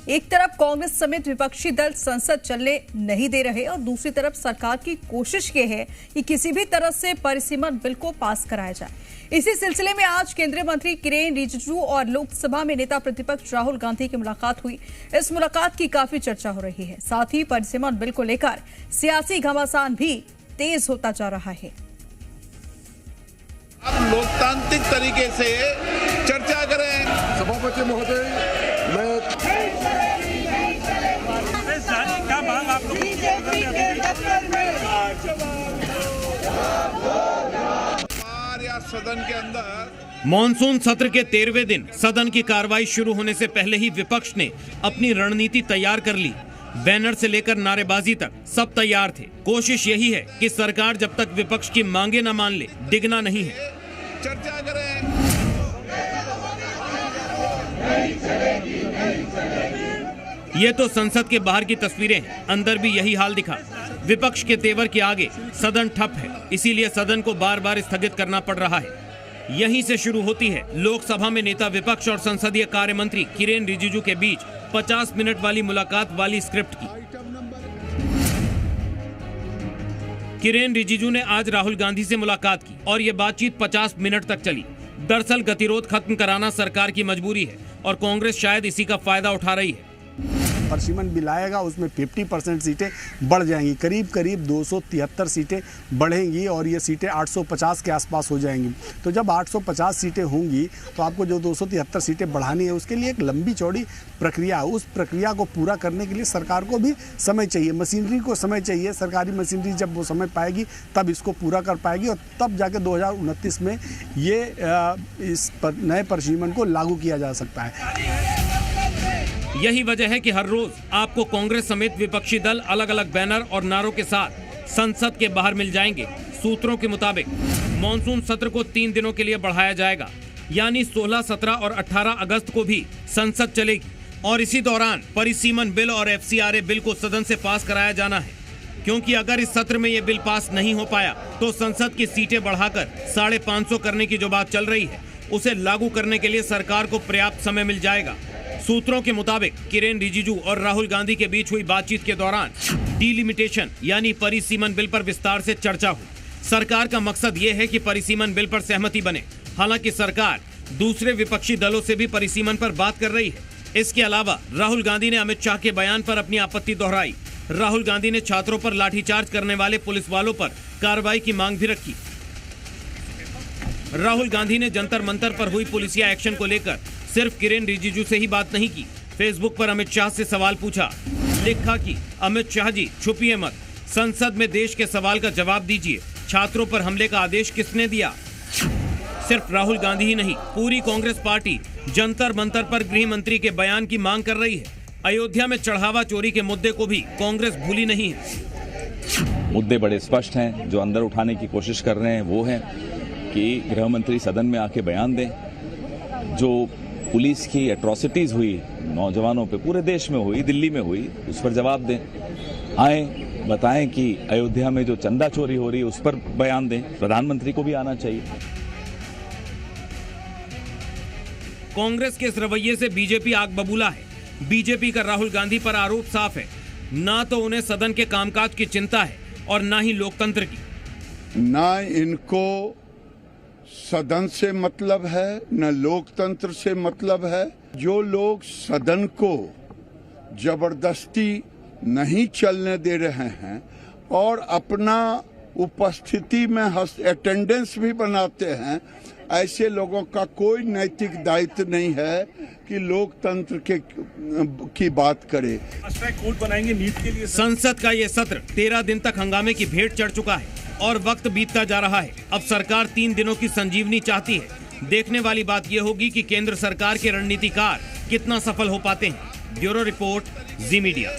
एक तरफ कांग्रेस समेत विपक्षी दल संसद चलने नहीं दे रहे और दूसरी तरफ सरकार की कोशिश ये है कि किसी भी तरह से परिसीमन बिल को पास कराया जाए। इसी सिलसिले में आज केंद्रीय मंत्री किरेन रिजिजू और लोकसभा में नेता प्रतिपक्ष राहुल गांधी की मुलाकात हुई। इस मुलाकात की काफी चर्चा हो रही है। साथ ही परिसीमन बिल को लेकर सियासी घमासान भी तेज होता जा रहा है। आप लोकतांत्रिक तरीके से चर्चा करें। सभापति महोदय, सदन के अंदर मॉनसून सत्र के 13वें दिन सदन की कार्रवाई शुरू होने से पहले ही विपक्ष ने अपनी रणनीति तैयार कर ली। बैनर से लेकर नारेबाजी तक सब तैयार थे। कोशिश यही है कि सरकार जब तक विपक्ष की मांगे न मान ले, डिगना नहीं है। चर्चा करें। ये तो संसद के बाहर की तस्वीरें हैं, अंदर भी यही हाल दिखा। विपक्ष के तेवर के आगे सदन ठप है, इसीलिए सदन को बार बार स्थगित करना पड़ रहा है। यहीं से शुरू होती है लोकसभा में नेता विपक्ष और संसदीय कार्य मंत्री किरेन रिजिजू के बीच 50 मिनट वाली मुलाकात वाली स्क्रिप्ट की। किरेन रिजिजू ने आज राहुल गांधी से मुलाकात की और ये बातचीत 50 मिनट तक चली। दरअसल गतिरोध खत्म कराना सरकार की मजबूरी है और कांग्रेस शायद इसी का फायदा उठा रही है। परिसीमन बिल आएगा, उसमें 50% सीटें बढ़ जाएंगी, करीब 273 सीटें बढ़ेंगी और ये सीटें 850 के आसपास हो जाएंगी। तो जब 850 सीटें होंगी तो आपको जो 273 सीटें बढ़ानी है उसके लिए एक लंबी चौड़ी प्रक्रिया है। उस प्रक्रिया को पूरा करने के लिए सरकार को भी समय चाहिए, मशीनरी को समय चाहिए। सरकारी मशीनरी जब वो समय पाएगी तब इसको पूरा कर पाएगी और तब जाके 2029 में ये इस नए परिसीमन को लागू किया जा सकता है। यही वजह है कि हर रोज आपको कांग्रेस समेत विपक्षी दल अलग अलग बैनर और नारों के साथ संसद के बाहर मिल जाएंगे। सूत्रों के मुताबिक मॉनसून सत्र को 3 दिनों के लिए बढ़ाया जाएगा, यानी 16, 17 और 18 अगस्त को भी संसद चलेगी और इसी दौरान परिसीमन बिल और FCRA बिल को सदन से पास कराया जाना है। क्योंकि अगर इस सत्र में ये बिल पास नहीं हो पाया तो संसद की सीटें बढ़ाकर 550 करने की जो बात चल रही है उसे लागू करने के लिए सरकार को पर्याप्त समय मिल जाएगा। सूत्रों के मुताबिक किरेन रिजिजू और राहुल गांधी के बीच हुई बातचीत के दौरान डिलिमिटेशन यानी परिसीमन बिल पर विस्तार से चर्चा हुई। सरकार का मकसद ये है कि परिसीमन बिल पर सहमति बने। हालांकि सरकार दूसरे विपक्षी दलों से भी परिसीमन पर बात कर रही है। इसके अलावा राहुल गांधी ने अमित शाह के बयान पर अपनी आपत्ति दोहराई। राहुल गांधी ने छात्रों पर लाठीचार्ज करने वाले पुलिस वालों पर कार्रवाई की मांग भी रखी। राहुल गांधी ने जंतर मंतर पर हुई पुलिसिया एक्शन को लेकर सिर्फ किरेन रिजिजू से ही बात नहीं की। फेसबुक पर अमित शाह से सवाल पूछा, लिखा कि अमित शाह जी छुपिए मत, संसद में देश के सवाल का जवाब दीजिए। छात्रों पर हमले का आदेश किसने दिया? सिर्फ राहुल गांधी ही नहीं, पूरी कांग्रेस पार्टी जंतर मंतर पर गृह मंत्री के बयान की मांग कर रही है। अयोध्या में चढ़ावा चोरी के मुद्दे को भी कांग्रेस भूली नहीं है। मुद्दे बड़े स्पष्ट हैं। जो अंदर उठाने की कोशिश कर रहे हैं वो है कि गृह मंत्री सदन में आके बयान दें। जो पुलिस की एट्रोसिटीज हुई नौजवानों पे पूरे देश में हुई, दिल्ली में हुई, उस पर जवाब दें। आए बताएं कि अयोध्या में जो चंदा चोरी हो रही है उस पर बयान दें। प्रधानमंत्री को भी आना चाहिए। कांग्रेस के इस रवैये से बीजेपी आग बबूला है। बीजेपी का राहुल गांधी पर आरोप साफ है, ना तो उन्हें सदन के कामकाज की चिंता है और ना ही लोकतंत्र की। ना इनको सदन से मतलब है, न लोकतंत्र से मतलब है। जो लोग सदन को जबरदस्ती नहीं चलने दे रहे हैं और अपना उपस्थिति में अटेंडेंस भी बनाते हैं, ऐसे लोगों का कोई नैतिक दायित्व नहीं है कि लोकतंत्र की बात करे। बनाएंगे नीति के लिए। संसद का ये सत्र 13 दिन तक हंगामे की भेंट चढ़ चुका है और वक्त बीतता जा रहा है। अब सरकार 3 दिनों की संजीवनी चाहती है। देखने वाली बात यह होगी कि केंद्र सरकार के रणनीतिकार कितना सफल हो पाते हैं। ब्यूरो रिपोर्ट, जी मीडिया।